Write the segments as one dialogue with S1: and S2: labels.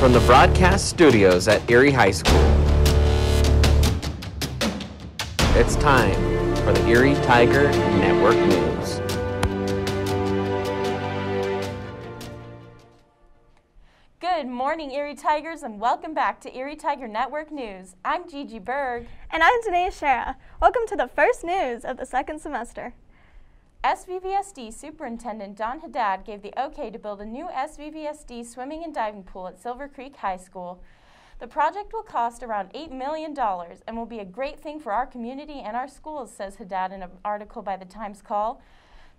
S1: from the broadcast studios at Erie High School. It's time for the Erie Tiger Network News.
S2: Good morning, Erie Tigers, and welcome back to Erie Tiger Network News. I'm Gigi Berg.
S3: And I'm Danae Shara. Welcome to the first news of the second semester.
S2: SVVSD Superintendent Don Haddad gave the okay to build a new SVVSD swimming and diving pool at Silver Creek High School. The project will cost around $8 million and will be a great thing for our community and our schools, says Haddad in an article by the Times Call.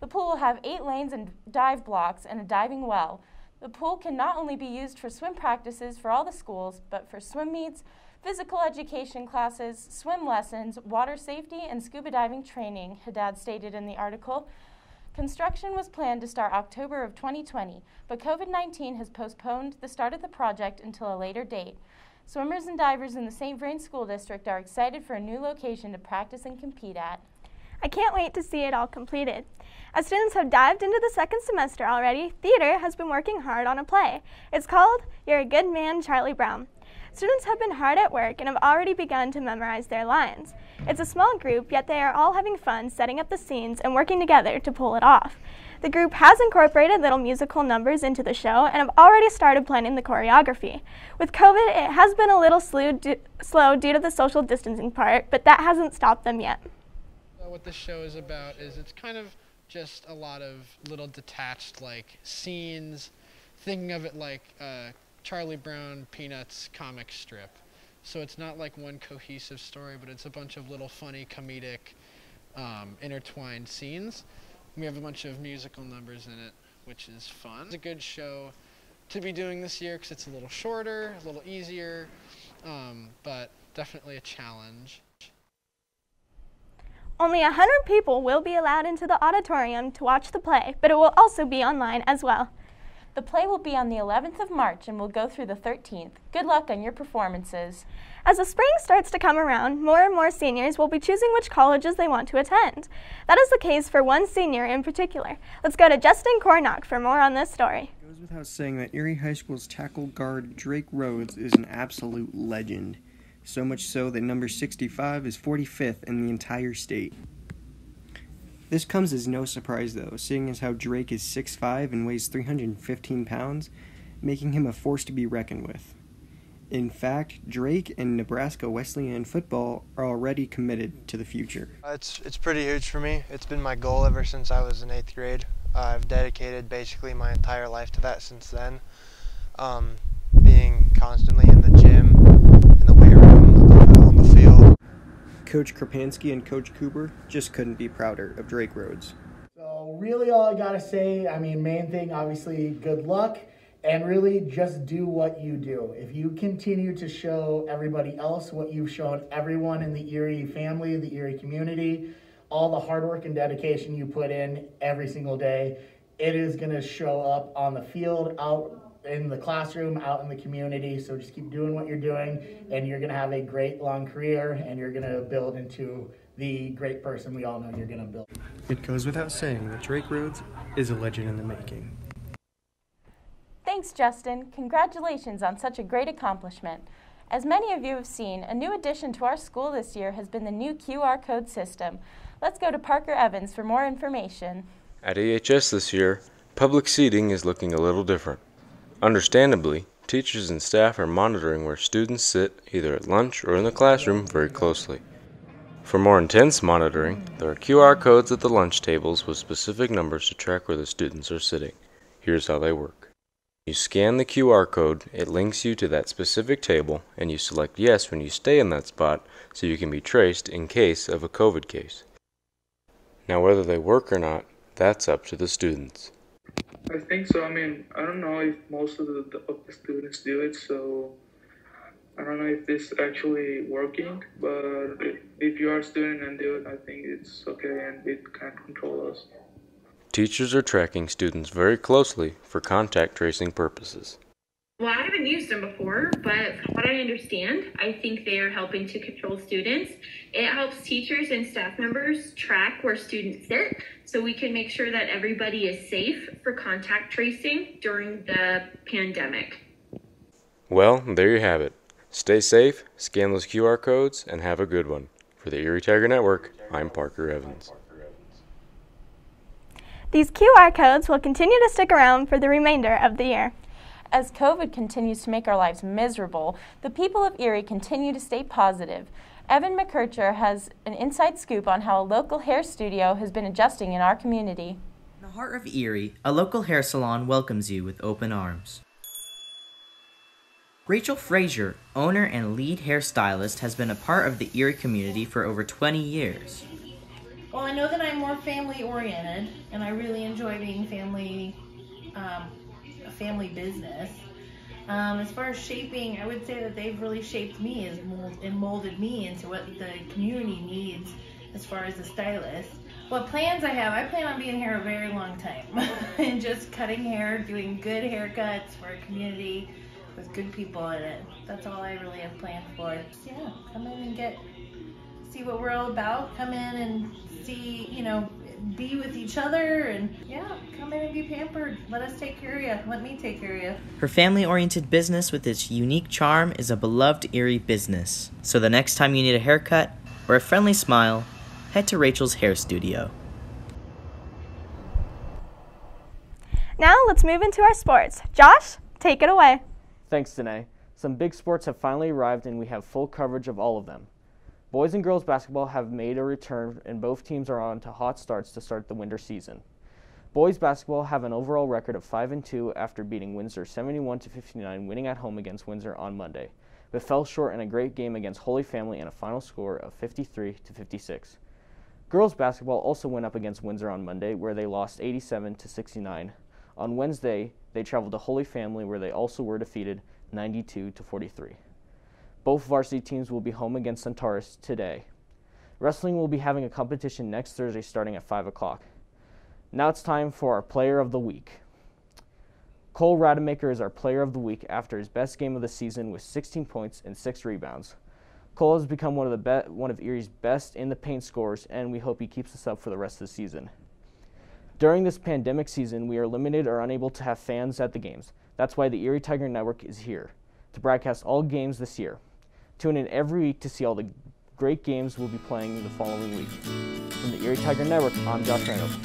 S2: The pool will have 8 lanes and dive blocks and a diving well. The pool can not only be used for swim practices for all the schools, but for swim meets, physical education classes, swim lessons, water safety, and scuba diving training, Haddad stated in the article. Construction was planned to start October of 2020, but COVID-19 has postponed the start of the project until a later date. Swimmers and divers in the St. Vrain School District are excited for a new location to practice and compete at.
S3: I can't wait to see it all completed. As students have dived into the second semester already, theater has been working hard on a play. It's called You're a Good Man, Charlie Brown. Students have been hard at work and have already begun to memorize their lines. It's a small group, yet they are all having fun setting up the scenes and working together to pull it off. The group has incorporated little musical numbers into the show and have already started planning the choreography. With COVID, it has been a little slow due to the social distancing part, but that hasn't stopped them yet.
S4: What this show is about is it's kind of just a lot of little detached scenes, thinking of it like Charlie Brown Peanuts comic strip. So it's not like one cohesive story, but it's a bunch of little funny comedic intertwined scenes. We have a bunch of musical numbers in it, which is fun. It's a good show to be doing this year because it's a little shorter, a little easier, but definitely a challenge.
S3: Only 100 people will be allowed into the auditorium to watch the play, but it will also be online as well.
S2: The play will be on the 11th of March and will go through the 13th. Good luck on your performances.
S3: As the spring starts to come around, more and more seniors will be choosing which colleges they want to attend. That is the case for one senior in particular. Let's go to Justin Cornock for more on this story.
S5: It goes without saying that Erie High School's tackle guard Drake Rhodes is an absolute legend. So much so that number 65 is 45th in the entire state. This comes as no surprise though, seeing as how Drake is 6'5" and weighs 315 pounds, making him a force to be reckoned with. In fact, Drake and Nebraska Wesleyan football are already committed to the future.
S6: It's pretty huge for me. It's been my goal ever since I was in 8th grade. I've dedicated basically my entire life to that since then. Being constantly in the gym, in the weight room, on the field.
S5: Coach Krapansky and Coach Cooper just couldn't be prouder of Drake Rhodes.
S7: So really all I gotta say, main thing, obviously good luck, and really just do what you do. If you continue to show everybody else what you've shown everyone in the Erie family, the Erie community, all the hard work and dedication you put in every single day, it is gonna show up on the field, out in the classroom, out in the community. So just keep doing what you're doing and you're gonna have a great long career and you're gonna build into the great person we all know you're gonna build.
S5: It goes without saying that Drake Rhodes is a legend in the making.
S2: Thanks, Justin. Congratulations on such a great accomplishment. As many of you have seen, a new addition to our school this year has been the new QR code system. Let's go to Parker Evans for more information.
S8: At EHS this year, public seating is looking a little different. Understandably, teachers and staff are monitoring where students sit either at lunch or in the classroom very closely. For more intense monitoring, there are QR codes at the lunch tables with specific numbers to track where the students are sitting. Here's how they work. You scan the QR code, it links you to that specific table, and you select yes when you stay in that spot so you can be traced in case of a COVID case. Now whether they work or not, that's up to the students.
S9: I think so. I don't know if most of the students do it, so I don't know if this is actually working, but if you are a student and do it, I think it's okay and it can't control us.
S8: Teachers are tracking students very closely for contact tracing purposes.
S10: Well, I haven't used them before, but from what I understand, I think they are helping to control students. It helps teachers and staff members track where students sit, so we can make sure that everybody is safe for contact tracing during the pandemic.
S8: Well, there you have it. Stay safe, scan those QR codes, and have a good one. For the Erie Tiger Network, I'm Parker Evans.
S3: These QR codes will continue to stick around for the remainder of the year.
S2: As COVID continues to make our lives miserable, the people of Erie continue to stay positive. Evan McKercher has an inside scoop on how a local hair studio has been adjusting in our community.
S11: In the heart of Erie, a local hair salon welcomes you with open arms. Rachel Frazier, owner and lead hairstylist, has been a part of the Erie community for over 20 years.
S12: Well, I know that I'm more family oriented, and I really enjoy being a family business. As far as shaping, I would say that they've really shaped me and molded me into what the community needs as far as a stylist. What plans I have, I plan on being here a very long time and just cutting hair, doing good haircuts for a community with good people in it. That's all I really have planned for. Yeah, come in and see what we're all about. Come in and see, be with each other, and yeah, come in and be pampered. Let us take care of you. Let me take care of you.
S11: Her family-oriented business with its unique charm is a beloved Erie business. So the next time you need a haircut or a friendly smile, head to Rachel's Hair Studio.
S3: Now let's move into our sports. Josh, take it away.
S13: Thanks, Danae. Some big sports have finally arrived and we have full coverage of all of them. Boys and girls basketball have made a return and both teams are on to hot starts to start the winter season. Boys basketball have an overall record of 5-2 after beating Windsor 71-59, winning at home against Windsor on Monday, but fell short in a great game against Holy Family in a final score of 53-56. Girls basketball also went up against Windsor on Monday, where they lost 87-69. On Wednesday, they traveled to Holy Family, where they also were defeated 92-43. Both varsity teams will be home against Centaurus today. Wrestling will be having a competition next Thursday starting at 5 o'clock. Now it's time for our Player of the Week. Cole Rademacher is our Player of the Week after his best game of the season with 16 points and 6 rebounds. Cole has become one of Erie's best in the paint scorers, and we hope he keeps this up for the rest of the season. During this pandemic season, we are limited or unable to have fans at the games. That's why the Erie Tiger Network is here to broadcast all games this year. Tune in every week to see all the great games we'll be playing the following week. From the Erie Tiger Network, I'm Josh Reynolds.